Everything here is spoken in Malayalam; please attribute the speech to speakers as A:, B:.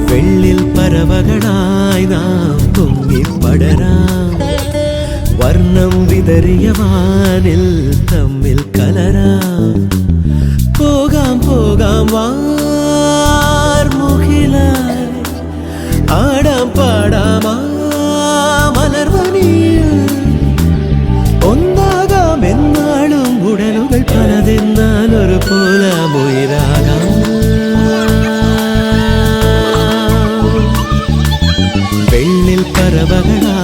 A: വെള്ളിൽ പറവകളായി നാം പൊങ്ങിപ്പടരാം വർണ്ണം വിതറിയ വാനിൽ തമ്മിൽ കലരാം പോകാം പോകാം വാർമുകിലായി ആടാം പാടാം മലർവനിയിൽ ഒന്നാകാം എന്നാളും ഉടലുകൾ പലതെന്നാൽ ഒരു പോലാമുയരാകാം വെള്ളിൽ പറവകളായി